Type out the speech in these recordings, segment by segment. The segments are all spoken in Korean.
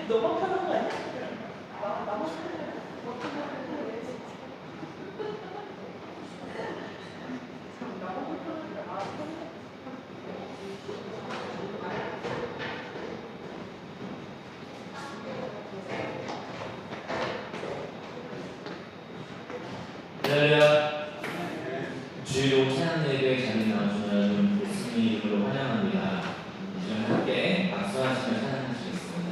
너무 편한 거 아니야? 기다려. 주요 찬양 예배에 자리 나오신 여러분 예수님 이름으로 환영합니다. 이제 함께 박수하시며 찬양하시겠습니다.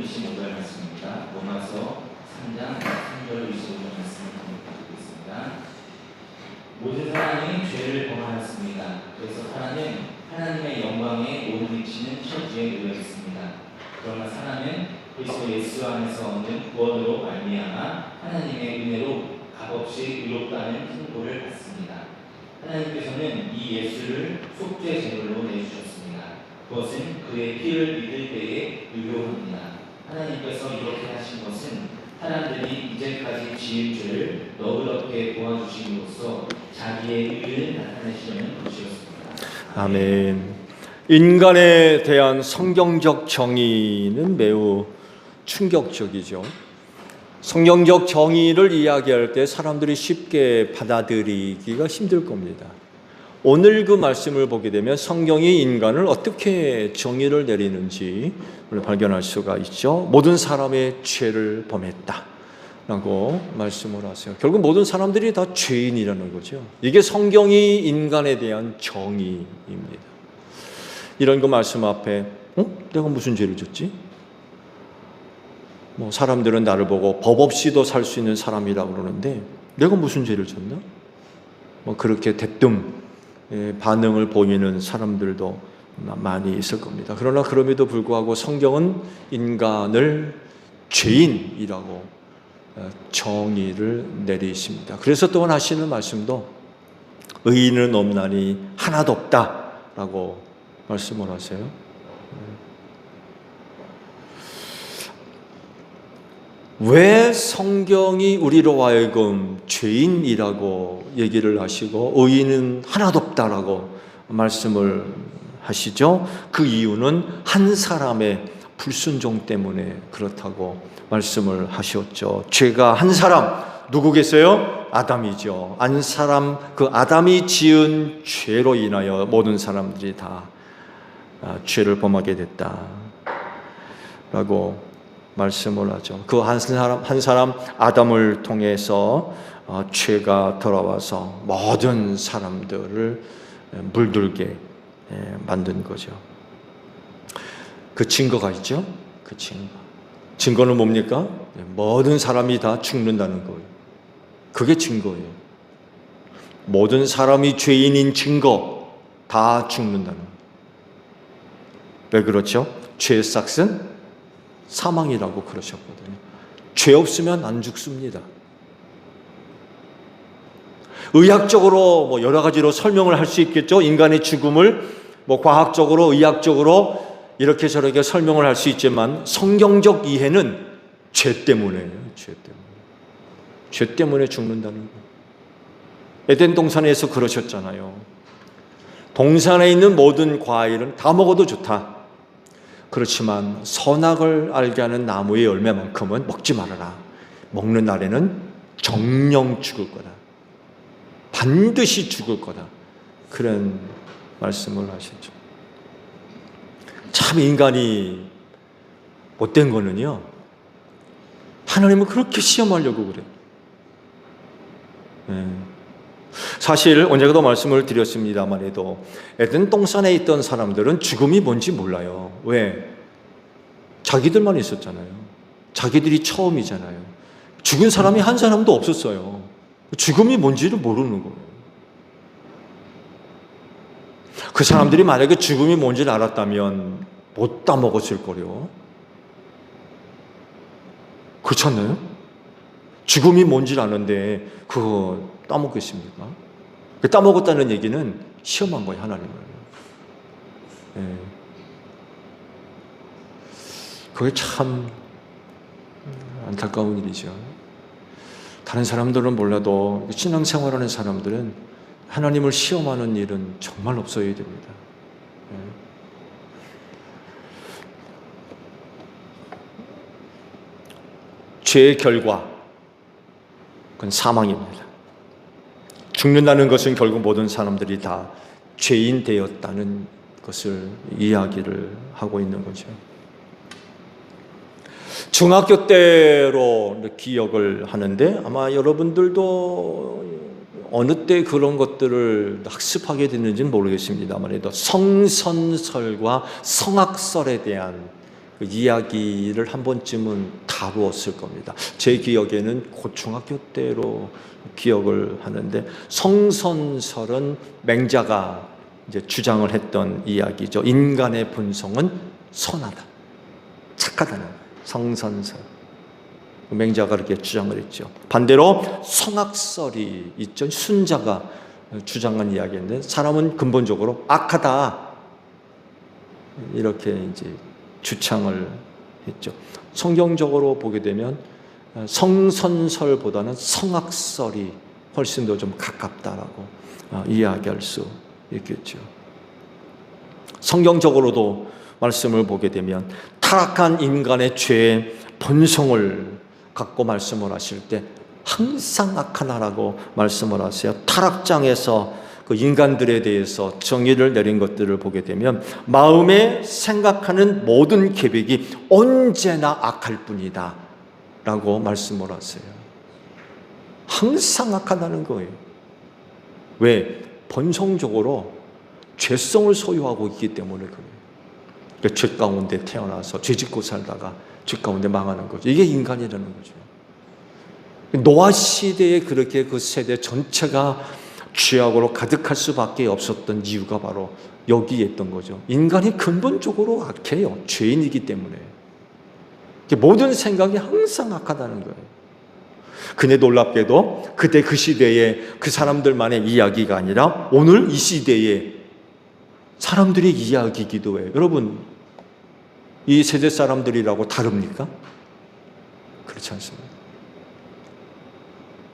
25절 말씀입니다. 로마서 3장 3절 25절 말씀을 드리고 있습니다. 모든 사람이 죄를 범하였습니다. 그래서 하나님의 영광에 못 미치는 처지에 놓여 있습니다. 그러나 사람은 그리스도 예수 안에서 얻는 구원으로 말미암아 하나님의 은혜로 값없이 의롭다는 승보를 받습니다. 하나님께서는 이 예수를 속죄 제물로 내주셨습니다. 그것은 그의 피를 믿을 때에 유효합니다. 하나님께서 이렇게 하신 것은 사람들이 이제까지 지은 죄를 너그럽게 도와주심으로써 자기의 의를 나타내시려는 것이었습니다. 아멘. 인간에 대한 성경적 정의는 매우 충격적이죠. 성경적 정의를 이야기할 때 사람들이 쉽게 받아들이기가 힘들 겁니다. 오늘 그 말씀을 보게 되면 성경이 인간을 어떻게 정의를 내리는지 발견할 수가 있죠. 모든 사람의 죄를 범했다 라고 말씀을 하세요. 결국 모든 사람들이 다 죄인이라는 거죠. 이게 성경이 인간에 대한 정의입니다. 이런 그 말씀 앞에 내가 무슨 죄를 졌지? 사람들은 나를 보고 법 없이도 살 수 있는 사람이라고 그러는데 내가 무슨 죄를 졌나? 그렇게 대뜸 반응을 보이는 사람들도 많이 있을 겁니다. 그러나 그럼에도 불구하고 성경은 인간을 죄인이라고 정의를 내리십니다. 그래서 또한 하시는 말씀도 의인은 없나니 하나도 없다라고 말씀을 하세요. 왜 성경이 우리로 하여금 죄인이라고 얘기를 하시고 의인은 하나도 없다라고 말씀을 하시죠? 그 이유는 한 사람의 불순종 때문에 그렇다고 말씀을 하셨죠. 죄가 한 사람 누구겠어요? 아담이죠. 한 사람, 그 아담이 지은 죄로 인하여 모든 사람들이 다 죄를 범하게 됐다라고 말씀을 하죠. 그 한 사람 아담을 통해서 죄가 돌아와서 모든 사람들을 물들게 만든 거죠. 그 증거가 있죠. 그 증거는 뭡니까? 모든 사람이 다 죽는다는 거예요. 그게 증거예요. 모든 사람이 죄인인 증거, 다 죽는다는 거예요. 왜 그렇죠? 죄의 삭은 사망이라고 그러셨거든요. 죄 없으면 안 죽습니다. 의학적으로 여러 가지로 설명을 할 수 있겠죠. 인간의 죽음을 과학적으로, 의학적으로 이렇게 저렇게 설명을 할 수 있지만 성경적 이해는 죄 때문에요. 죄 때문에 죽는다는 거예요. 에덴 동산에서 그러셨잖아요. 동산에 있는 모든 과일은 다 먹어도 좋다. 그렇지만 선악을 알게 하는 나무의 열매만큼은 먹지 말아라. 먹는 날에는 정령 죽을 거다. 반드시 죽을 거다. 그런 말씀을 하셨죠. 참 인간이 못된 거는요, 하나님은 그렇게 시험하려고 그래요. 사실 언제가도 말씀을 드렸습니다만 해도 에덴 동산에 있던 사람들은 죽음이 뭔지 몰라요. 왜? 자기들만 있었잖아요. 자기들이 처음이잖아요. 죽은 사람이 한 사람도 없었어요. 죽음이 뭔지를 모르는 거예요. 그 사람들이 만약에 죽음이 뭔지를 알았다면 못 따먹었을 거요. 그렇지 않나요? 죽음이 뭔지를 아는데 그거 따먹겠습니까? 따먹었다는 얘기는 시험한 거예요, 하나님을. 그게 참 안타까운 일이죠. 다른 사람들은 몰라도 신앙생활하는 사람들은 하나님을 시험하는 일은 정말 없어야 됩니다. 죄의 결과, 그건 사망입니다. 죽는다는 것은 결국 모든 사람들이 다 죄인 되었다는 것을 이야기를 하고 있는 거죠. 중학교 때로 기억을 하는데 아마 여러분들도 어느 때 그런 것들을 학습하게 됐는지는 모르겠습니다만 해도 성선설과 성악설에 대한 그 이야기를 한 번쯤은 다루었을 겁니다. 제 기억에는 고등학교 때로 기억을 하는데, 성선설은 맹자가 이제 주장을 했던 이야기죠. 인간의 본성은 선하다, 착하다는 거예요. 성선설. 맹자가 그렇게 주장을 했죠. 반대로 성악설이 있죠. 순자가 주장한 이야기인데, 사람은 근본적으로 악하다, 이렇게 이제 주창을 했죠. 성경적으로 보게 되면 성선설보다는 성악설이 훨씬 더 좀 가깝다라고 이야기할 수 있겠죠. 성경적으로도 말씀을 보게 되면 타락한 인간의 죄의 본성을 갖고 말씀을 하실 때 항상 악하나라고 말씀을 하세요. 타락장에서 그 인간들에 대해서 정의를 내린 것들을 보게 되면 마음에 생각하는 모든 계획이 언제나 악할 뿐이다 라고 말씀을 하세요. 항상 악하다는 거예요. 왜? 본성적으로 죄성을 소유하고 있기 때문에 그래요. 그러니까 죄 가운데 태어나서 죄 짓고 살다가 죄 가운데 망하는 거죠. 이게 인간이라는 거죠. 노아 시대에 그렇게 그 세대 전체가 죄악으로 가득할 수밖에 없었던 이유가 바로 여기에 있던 거죠. 인간이 근본적으로 악해요. 죄인이기 때문에. 모든 생각이 항상 악하다는 거예요. 근데 놀랍게도 그때 그 시대에 그 사람들만의 이야기가 아니라 오늘 이 시대에 사람들의 이야기이기도 해요. 여러분, 이 세대 사람들이라고 다릅니까? 그렇지 않습니다.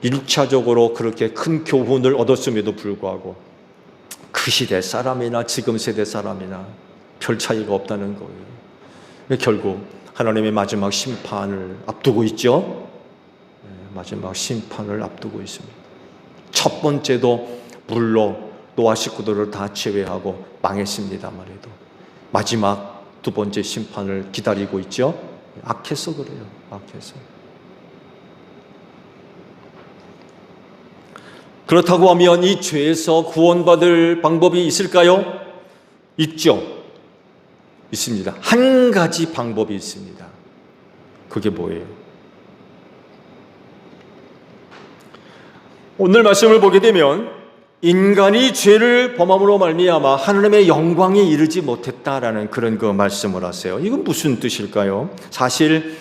1차적으로 그렇게 큰 교훈을 얻었음에도 불구하고 그 시대 사람이나 지금 세대 사람이나 별 차이가 없다는 거예요. 결국 하나님의 마지막 심판을 앞두고 있죠. 마지막 심판을 앞두고 있습니다. 첫 번째도 물로 노아 식구들을 다 제외하고 망했습니다만 해도 마지막 두 번째 심판을 기다리고 있죠. 악해서 그래요. 악해서. 그렇다고 하면 이 죄에서 구원받을 방법이 있을까요? 있죠. 있습니다. 한 가지 방법이 있습니다. 그게 뭐예요? 오늘 말씀을 보게 되면 인간이 죄를 범함으로 말미암아 하나님의 영광에 이르지 못했다라는 그런 그 말씀을 하세요. 이건 무슨 뜻일까요? 사실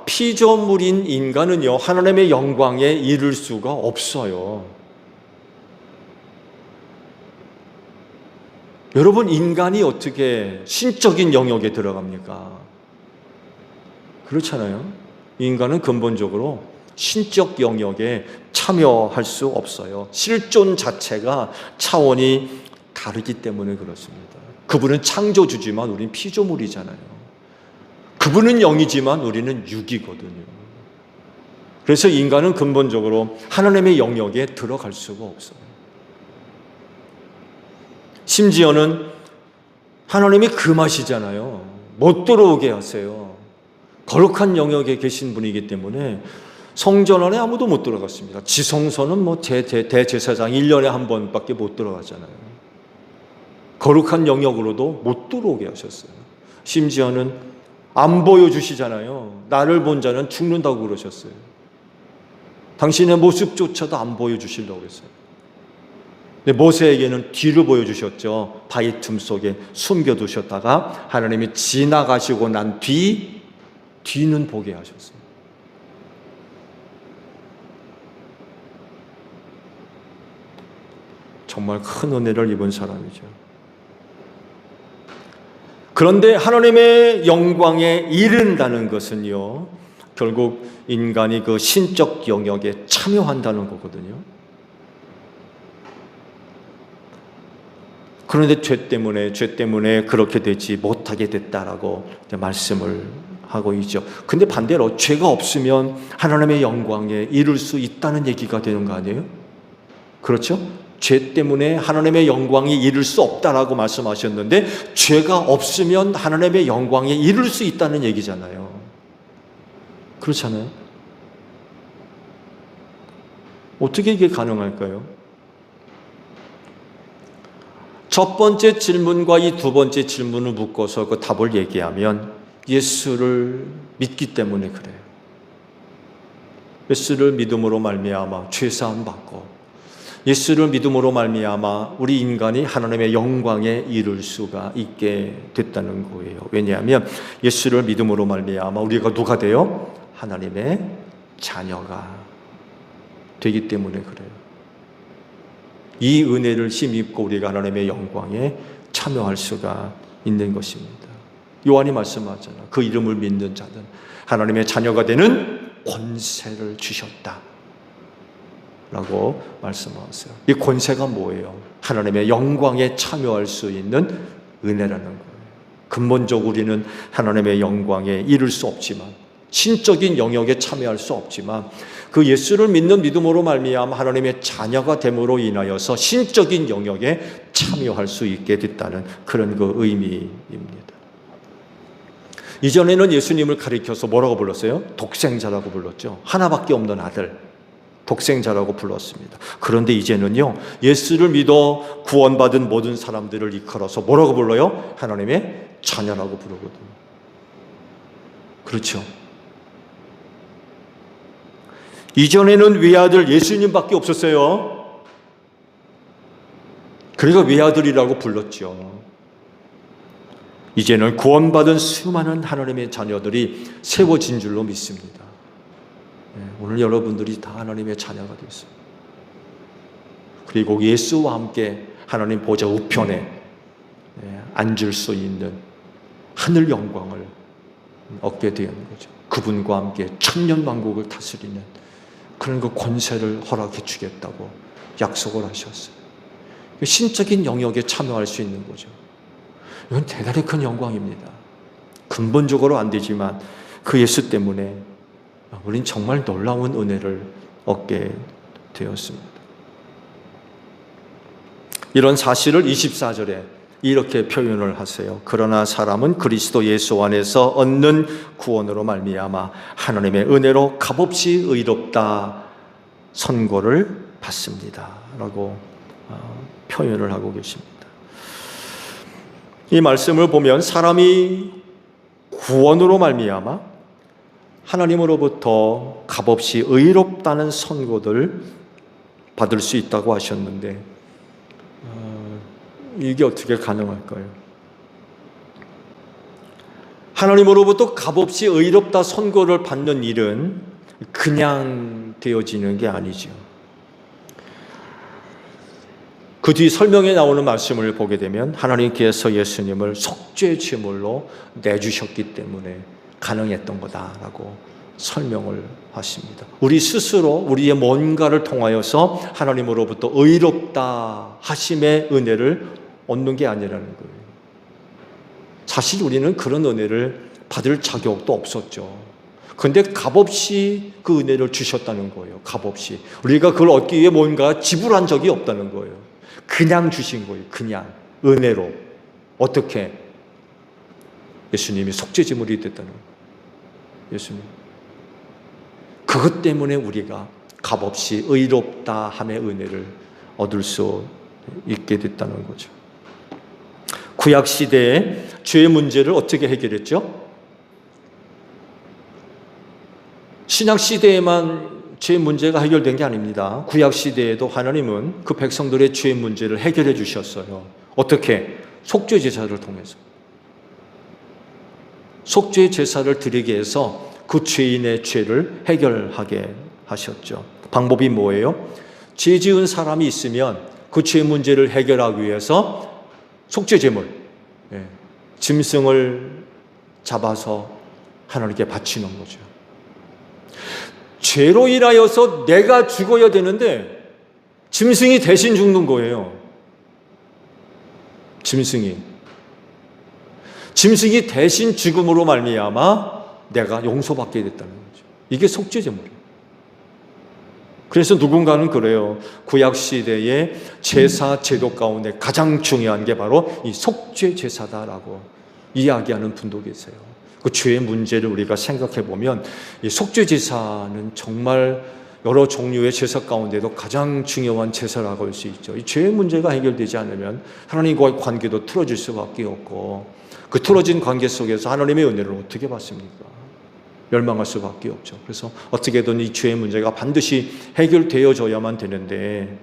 피조물인 인간은요, 하나님의 영광에 이를 수가 없어요. 여러분, 인간이 어떻게 신적인 영역에 들어갑니까? 그렇잖아요. 인간은 근본적으로 신적 영역에 참여할 수 없어요. 실존 자체가 차원이 다르기 때문에 그렇습니다. 그분은 창조주지만 우리는 피조물이잖아요. 그분은 영이지만 우리는 육이거든요. 그래서 인간은 근본적으로 하나님의 영역에 들어갈 수가 없어요. 심지어는 하나님이 금하시잖아요. 못 들어오게 하세요. 거룩한 영역에 계신 분이기 때문에 성전 안에 아무도 못 들어갔습니다. 지성소는 뭐 대제사장 1년에 한 번밖에 못 들어가잖아요. 거룩한 영역으로도 못 들어오게 하셨어요. 심지어는 안 보여주시잖아요. 나를 본 자는 죽는다고 그러셨어요. 당신의 모습조차도 안 보여주시려고 했어요. 근데 모세에게는 뒤를 보여주셨죠. 바위 틈 속에 숨겨두셨다가 하나님이 지나가시고 난 뒤는 보게 하셨어요. 정말 큰 은혜를 입은 사람이죠. 그런데 하나님의 영광에 이른다는 것은요, 결국 인간이 그 신적 영역에 참여한다는 거거든요. 그런데 죄 때문에 그렇게 되지 못하게 됐다라고 말씀을 하고 있죠. 근데 반대로 죄가 없으면 하나님의 영광에 이룰 수 있다는 얘기가 되는 거 아니에요? 그렇죠? 죄 때문에 하나님의 영광에 이룰 수 없다라고 말씀하셨는데 죄가 없으면 하나님의 영광에 이룰 수 있다는 얘기잖아요. 그렇잖아요? 어떻게 이게 가능할까요? 첫 번째 질문과 이 두 번째 질문을 묶어서 그 답을 얘기하면 예수를 믿기 때문에 그래요. 예수를 믿음으로 말미암아 죄 사함 받고, 예수를 믿음으로 말미암아 우리 인간이 하나님의 영광에 이를 수가 있게 됐다는 거예요. 왜냐하면 예수를 믿음으로 말미암아 우리가 누가 돼요? 하나님의 자녀가 되기 때문에 그래요. 이 은혜를 힘입고 우리가 하나님의 영광에 참여할 수가 있는 것입니다. 요한이 말씀하잖아. 그 이름을 믿는 자는 하나님의 자녀가 되는 권세를 주셨다 라고 말씀하세요. 이 권세가 뭐예요? 하나님의 영광에 참여할 수 있는 은혜라는 거예요. 근본적으로 우리는 하나님의 영광에 이룰 수 없지만, 신적인 영역에 참여할 수 없지만, 그 예수를 믿는 믿음으로 말미암아 하나님의 자녀가 됨으로 인하여서 신적인 영역에 참여할 수 있게 됐다는 그런 그 의미입니다. 이전에는 예수님을 가리켜서 뭐라고 불렀어요? 독생자라고 불렀죠. 하나밖에 없는 아들, 독생자라고 불렀습니다. 그런데 이제는요, 예수를 믿어 구원받은 모든 사람들을 이끌어서 뭐라고 불러요? 하나님의 자녀라고 부르거든요. 그렇죠. 이전에는 외아들 예수님밖에 없었어요. 그래서 외아들이라고 불렀죠. 이제는 구원받은 수많은 하나님의 자녀들이 세워진 줄로 믿습니다. 오늘 여러분들이 다 하나님의 자녀가 되었어요. 그리고 예수와 함께 하나님 보좌 우편에 앉을 수 있는 하늘 영광을 얻게 된 거죠. 그분과 함께 천년만국을 다스리는 그런 그 권세를 허락해 주겠다고 약속을 하셨어요. 신적인 영역에 참여할 수 있는 거죠. 이건 대단히 큰 영광입니다. 근본적으로 안 되지만 그 예수 때문에 우린 정말 놀라운 은혜를 얻게 되었습니다. 이런 사실을 24절에 이렇게 표현을 하세요. 그러나 사람은 그리스도 예수 안에서 얻는 구원으로 말미암아 하나님의 은혜로 값없이 의롭다 선고를 받습니다 라고 표현을 하고 계십니다. 이 말씀을 보면 사람이 구원으로 말미암아 하나님으로부터 값없이 의롭다는 선고를 받을 수 있다고 하셨는데, 이게 어떻게 가능할까요? 하나님으로부터 값없이 의롭다 선고를 받는 일은 그냥 되어지는 게 아니죠. 그 뒤 설명에 나오는 말씀을 보게 되면 하나님께서 예수님을 속죄 제물로 내주셨기 때문에 가능했던 거다라고 설명을 하십니다. 우리 스스로 우리의 뭔가를 통하여서 하나님으로부터 의롭다 하심의 은혜를 얻는 게 아니라는 거예요. 사실 우리는 그런 은혜를 받을 자격도 없었죠. 그런데 값없이 그 은혜를 주셨다는 거예요. 값없이. 우리가 그걸 얻기 위해 뭔가 지불한 적이 없다는 거예요. 그냥 주신 거예요. 그냥 은혜로. 어떻게? 예수님이 속죄제물이 됐다는 거예요. 예수님. 그것 때문에 우리가 값없이 의롭다 함의 은혜를 얻을 수 있게 됐다는 거죠. 구약 시대에 죄의 문제를 어떻게 해결했죠? 신약 시대에만 죄의 문제가 해결된 게 아닙니다. 구약 시대에도 하나님은 그 백성들의 죄의 문제를 해결해 주셨어요. 어떻게? 속죄 제사를 통해서. 속죄 제사를 드리게 해서 그 죄인의 죄를 해결하게 하셨죠. 방법이 뭐예요? 죄 지은 사람이 있으면 그 죄 문제를 해결하기 위해서 속죄 제물, 짐승을 잡아서 하나님께 바치는 거죠. 죄로 인하여서 내가 죽어야 되는데 짐승이 대신 죽는 거예요. 짐승이 대신 죽음으로 말미암아 내가 용서받게 됐다는 거죠. 이게 속죄 제물이에요. 그래서 누군가는 그래요. 구약 시대의 제사 제도 가운데 가장 중요한 게 바로 이 속죄 제사다라고 이야기하는 분도 계세요. 그 죄의 문제를 우리가 생각해 보면 이 속죄 제사는 정말 여러 종류의 제사 가운데도 가장 중요한 제사라고 할 수 있죠. 이 죄의 문제가 해결되지 않으면 하나님과의 관계도 틀어질 수밖에 없고, 그 틀어진 관계 속에서 하나님의 은혜를 어떻게 받습니까? 멸망할 수밖에 없죠. 그래서 어떻게든 이 죄의 문제가 반드시 해결되어져야만 되는데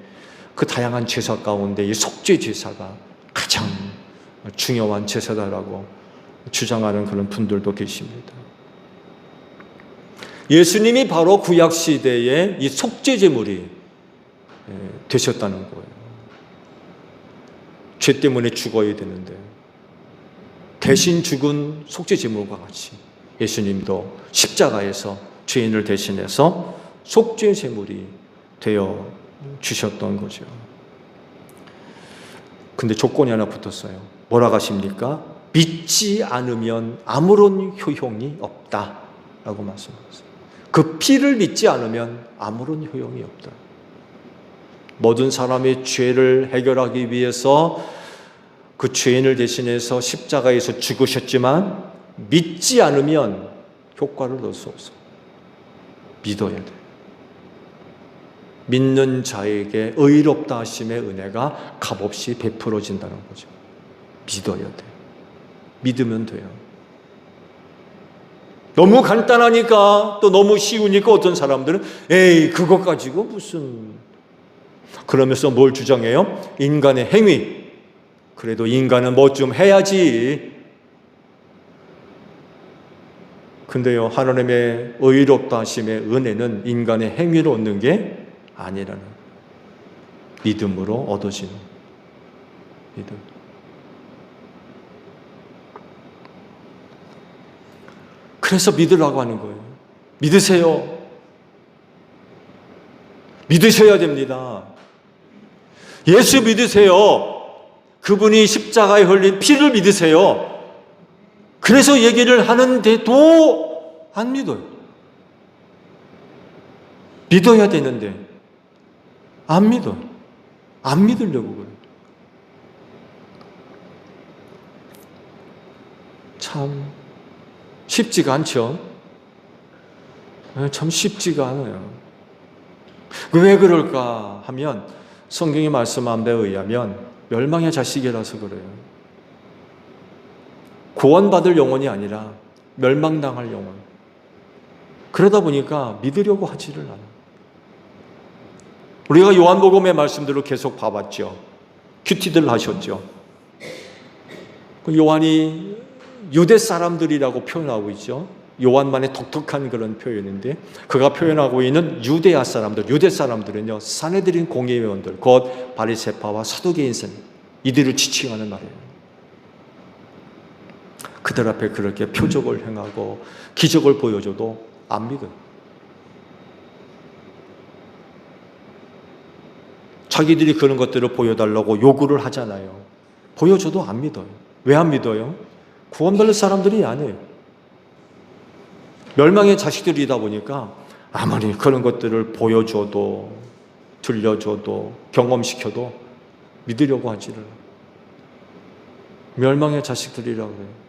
그 다양한 제사 가운데 이 속죄 제사가 가장 중요한 제사다라고 주장하는 그런 분들도 계십니다. 예수님이 바로 구약 시대에 이 속죄 제물이 되셨다는 거예요. 죄 때문에 죽어야 되는데 대신 죽은 속죄 제물과 같이 예수님도 십자가에서 죄인을 대신해서 속죄 제물이 되어 주셨던 거죠. 근데 조건이 하나 붙었어요. 뭐라고 하십니까? 믿지 않으면 아무런 효용이 없다라고 말씀하셨어요. 그 피를 믿지 않으면 아무런 효용이 없다. 모든 사람의 죄를 해결하기 위해서 그 죄인을 대신해서 십자가에서 죽으셨지만 믿지 않으면 효과를 얻을 수 없어. 믿어야 돼. 믿는 자에게 의롭다 하심의 은혜가 값없이 베풀어진다는 거죠. 믿어야 돼. 믿으면 돼요. 너무 간단하니까 또 너무 쉬우니까 어떤 사람들은 에이 그것 가지고 무슨 그러면서 뭘 주장해요? 인간의 행위. 그래도 인간은 뭐 좀 해야지. 근데요, 하나님의 의롭다 하심의 은혜는 인간의 행위로 얻는 게 아니라는 믿음으로 얻어지는 믿음. 그래서 믿으라고 하는 거예요. 믿으세요. 믿으셔야 됩니다. 예수 믿으세요. 그분이 십자가에 흘린 피를 믿으세요. 그래서 얘기를 하는데도 안 믿어요. 믿어야 되는데 안 믿어요. 안 믿으려고 그래요. 참 쉽지가 않죠. 참 쉽지가 않아요. 왜 그럴까 하면 성경이 말씀한 바에 의하면 멸망의 자식이라서 그래요. 구원받을 영혼이 아니라 멸망당할 영혼. 그러다 보니까 믿으려고 하지를 않아요. 우리가 요한복음의 말씀들을 계속 봐봤죠. 큐티들 하셨죠. 요한이 유대 사람들이라고 표현하고 있죠. 요한만의 독특한 그런 표현인데 그가 표현하고 있는 유대아 사람들, 유대 사람들은요 산헤드린 공회의원들, 곧 바리새파와 사두개인들, 이들을 지칭하는 말이에요. 그들 앞에 그렇게 표적을 행하고 기적을 보여줘도 안 믿어요. 자기들이 그런 것들을 보여달라고 요구를 하잖아요. 보여줘도 안 믿어요. 왜 안 믿어요? 구원받을 사람들이 아니에요. 멸망의 자식들이다 보니까 아무리 그런 것들을 보여줘도 들려줘도 경험시켜도 믿으려고 하지를 않아요. 멸망의 자식들이라고 해요.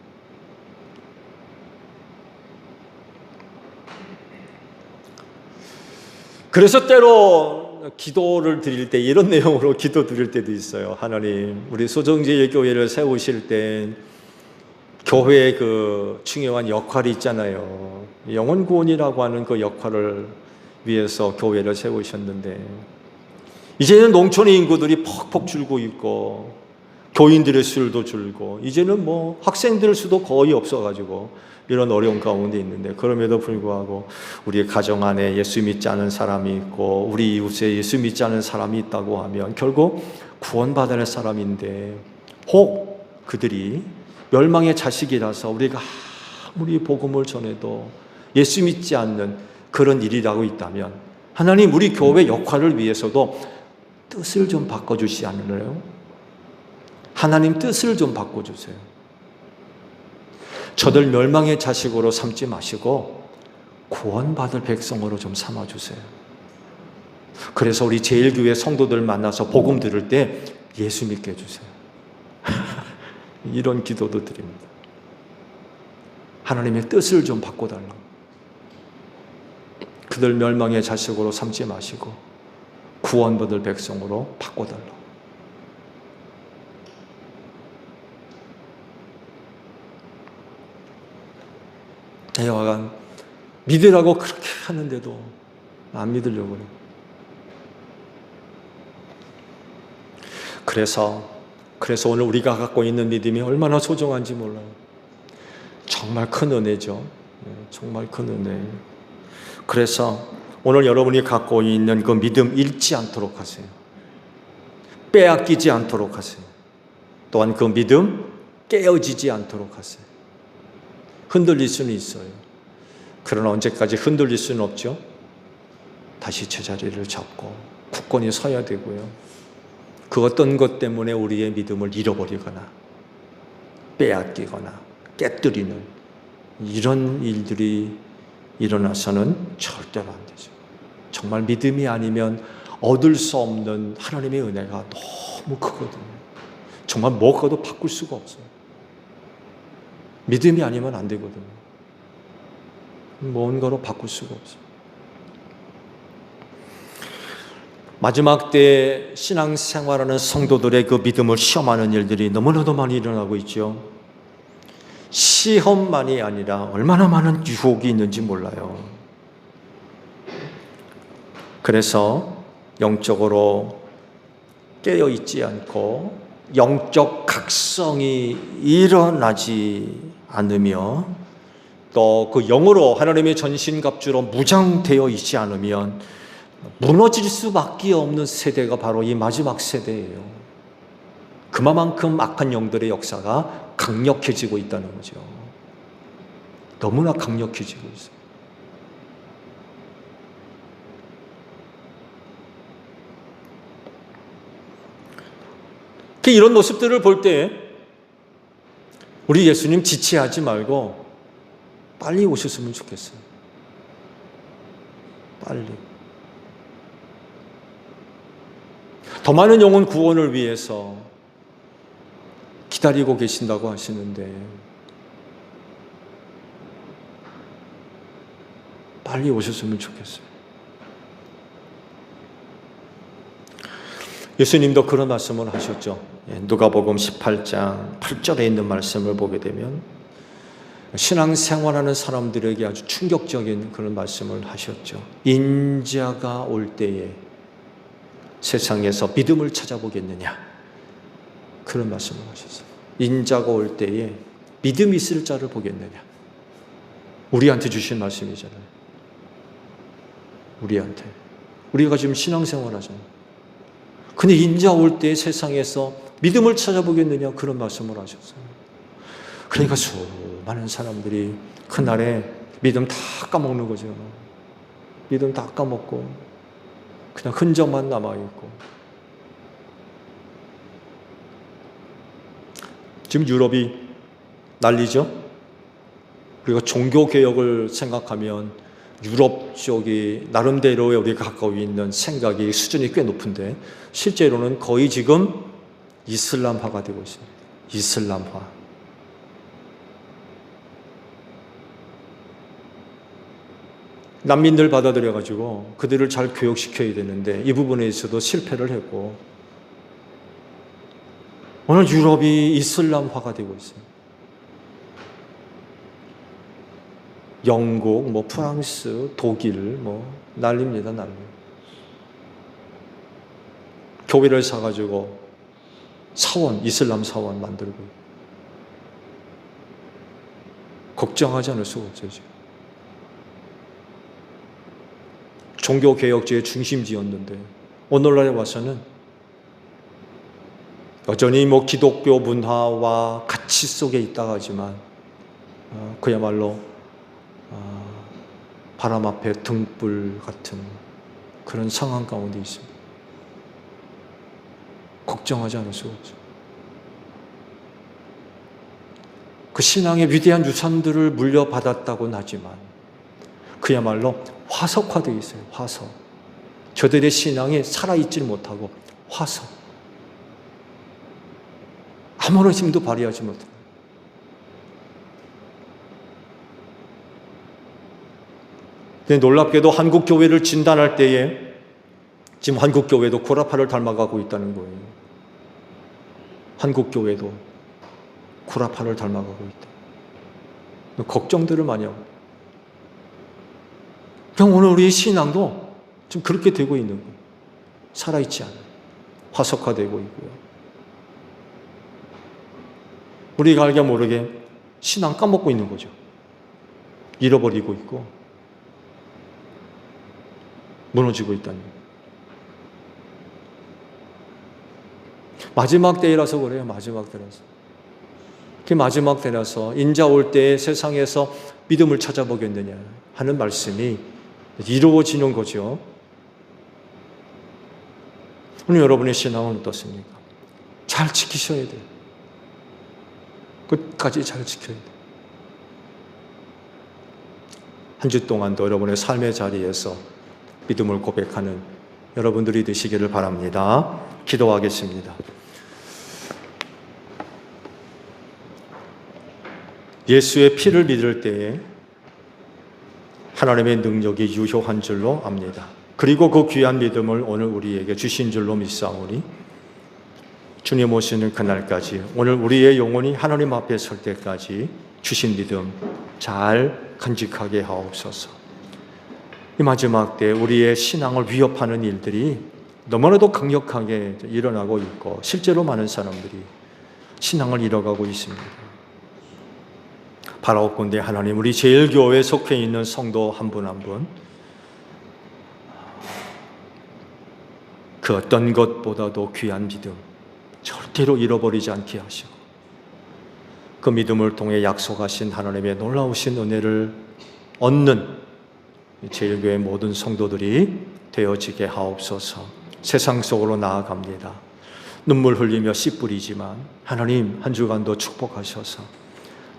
그래서 때로 기도를 드릴 때 이런 내용으로 기도 드릴 때도 있어요. 하나님, 우리 소정지의 교회를 세우실 때 교회의 그 중요한 역할이 있잖아요. 영혼 구원이라고 하는 그 역할을 위해서 교회를 세우셨는데 이제는 농촌의 인구들이 퍽퍽 줄고 있고 교인들의 수도 줄고 이제는 뭐 학생들 수도 거의 없어가지고 이런 어려운 가운데 있는데 그럼에도 불구하고 우리 가정 안에 예수 믿지 않은 사람이 있고 우리 이웃에 예수 믿지 않은 사람이 있다고 하면 결국 구원받아야 할 사람인데 혹 그들이 멸망의 자식이라서 우리가 아무리 복음을 전해도 예수 믿지 않는 그런 일이라고 있다면 하나님 우리 교회 역할을 위해서도 뜻을 좀 바꿔주시지 않으래요? 하나님 뜻을 좀 바꿔주세요. 저들 멸망의 자식으로 삼지 마시고 구원받을 백성으로 좀 삼아주세요. 그래서 우리 제일교회 성도들 만나서 복음 들을 때 예수 믿게 해주세요. 이런 기도도 드립니다. 하나님의 뜻을 좀 바꿔달라고. 그들 멸망의 자식으로 삼지 마시고 구원받을 백성으로 바꿔달라고. 여하간 믿으라고 그렇게 하는데도 안 믿으려고 그래요. 그래서 오늘 우리가 갖고 있는 믿음이 얼마나 소중한지 몰라요. 정말 큰 은혜죠. 정말 큰 은혜. 그래서 오늘 여러분이 갖고 있는 그 믿음 잃지 않도록 하세요. 빼앗기지 않도록 하세요. 또한 그 믿음 깨어지지 않도록 하세요. 흔들릴 수는 있어요. 그러나 언제까지 흔들릴 수는 없죠. 다시 제자리를 잡고 굳건히 서야 되고요. 그 어떤 것 때문에 우리의 믿음을 잃어버리거나 빼앗기거나 깨뜨리는 이런 일들이 일어나서는 절대로 안 되죠. 정말 믿음이 아니면 얻을 수 없는 하나님의 은혜가 너무 크거든요. 정말 뭐가도 바꿀 수가 없어요. 믿음이 아니면 안 되거든요. 뭔가로 바꿀 수가 없어요. 마지막 때 신앙생활하는 성도들의 그 믿음을 시험하는 일들이 너무나도 많이 일어나고 있죠. 시험만이 아니라 얼마나 많은 유혹이 있는지 몰라요. 그래서 영적으로 깨어있지 않고 영적 각성이 일어나지 않으며 또 그 영으로 하나님의 전신갑주로 무장되어 있지 않으면 무너질 수밖에 없는 세대가 바로 이 마지막 세대예요. 그만큼 악한 영들의 역사가 강력해지고 있다는 거죠. 너무나 강력해지고 있어요. 이런 모습들을 볼 때 우리 예수님 지체하지 말고 빨리 오셨으면 좋겠어요. 빨리. 더 많은 영혼 구원을 위해서 기다리고 계신다고 하시는데 빨리 오셨으면 좋겠어요. 예수님도 그런 말씀을 하셨죠. 누가복음 18장 8절에 있는 말씀을 보게 되면 신앙생활하는 사람들에게 아주 충격적인 그런 말씀을 하셨죠. 인자가 올 때에 세상에서 믿음을 찾아보겠느냐, 그런 말씀을 하셨어요. 인자가 올 때에 믿음이 있을 자를 보겠느냐. 우리한테 주신 말씀이잖아요. 우리한테. 우리가 지금 신앙생활 하잖아요. 근데 인자 올 때에 세상에서 믿음을 찾아보겠느냐, 그런 말씀을 하셨어요. 그러니까 수많은 사람들이 그날에 믿음 다 까먹는 거죠. 믿음 다 까먹고 그냥 흔적만 남아있고. 지금 유럽이 난리죠. 우리가 종교개혁을 생각하면 유럽 쪽이 나름대로의 우리가 갖고 있는 생각이 수준이 꽤 높은데 실제로는 거의 지금 이슬람화가 되고 있습니다. 이슬람화. 난민들 받아들여가지고 그들을 잘 교육시켜야 되는데 이 부분에 있어도 실패를 했고 오늘 유럽이 이슬람화가 되고 있습니다. 영국, 프랑스, 독일, 난립니다, 난리. 교회를 사가지고 사원, 이슬람 사원 만들고 걱정하지 않을 수가 없어요, 지금. 종교개혁제의 중심지였는데 오늘날에 와서는 여전히 기독교 문화와 가치 속에 있다가 하지만 그야말로 바람 앞에 등불 같은 그런 상황 가운데 있습니다. 걱정하지 않을 수가 없죠. 그 신앙의 위대한 유산들을 물려받았다고는 하지만 그야말로 화석화되어 있어요. 화석. 저들의 신앙이 살아있지 못하고 화석. 아무런 힘도 발휘하지 못해요. 근데 놀랍게도 한국 교회를 진단할 때에 지금 한국 교회도 구라파를 닮아가고 있다는 거예요. 한국 교회도 구라파를 닮아가고 있다. 걱정들을 많이 하고 그럼 오늘 우리의 신앙도 지금 그렇게 되고 있는 거예요. 살아있지 않아요. 화석화되고 있고요. 우리가 알게 모르게 신앙 까먹고 있는 거죠. 잃어버리고 있고 무너지고 있다는 거예요. 마지막 때이라서 그래요. 마지막 때라서. 그 마지막 때라서 인자 올 때에 세상에서 믿음을 찾아보겠느냐 하는 말씀이 이루어지는 거죠. 오늘 여러분의 신앙은 어떻습니까? 잘 지키셔야 돼요. 끝까지 잘 지켜야 돼요. 한 주 동안도 여러분의 삶의 자리에서 믿음을 고백하는 여러분들이 되시기를 바랍니다. 기도하겠습니다. 예수의 피를 믿을 때에 하나님의 능력이 유효한 줄로 압니다. 그리고 그 귀한 믿음을 오늘 우리에게 주신 줄로 믿사오니 주님 오시는 그날까지 오늘 우리의 영혼이 하나님 앞에 설 때까지 주신 믿음 잘 간직하게 하옵소서. 이 마지막 때 우리의 신앙을 위협하는 일들이 너무나도 강력하게 일어나고 있고 실제로 많은 사람들이 신앙을 잃어가고 있습니다. 바라옵건대 하나님, 우리 제일교회에 속해 있는 성도 한 분 한 분 그 어떤 것보다도 귀한 믿음 절대로 잃어버리지 않게 하시고 그 믿음을 통해 약속하신 하나님의 놀라우신 은혜를 얻는 제일교회 모든 성도들이 되어지게 하옵소서. 세상 속으로 나아갑니다. 눈물 흘리며 씨 뿌리지만 하나님 한 주간도 축복하셔서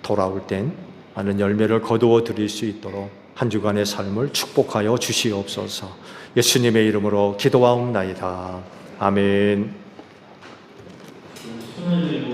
돌아올 땐 많은 열매를 거두어 드릴 수 있도록 한 주간의 삶을 축복하여 주시옵소서. 예수님의 이름으로 기도하옵나이다. 아멘. 손을 들고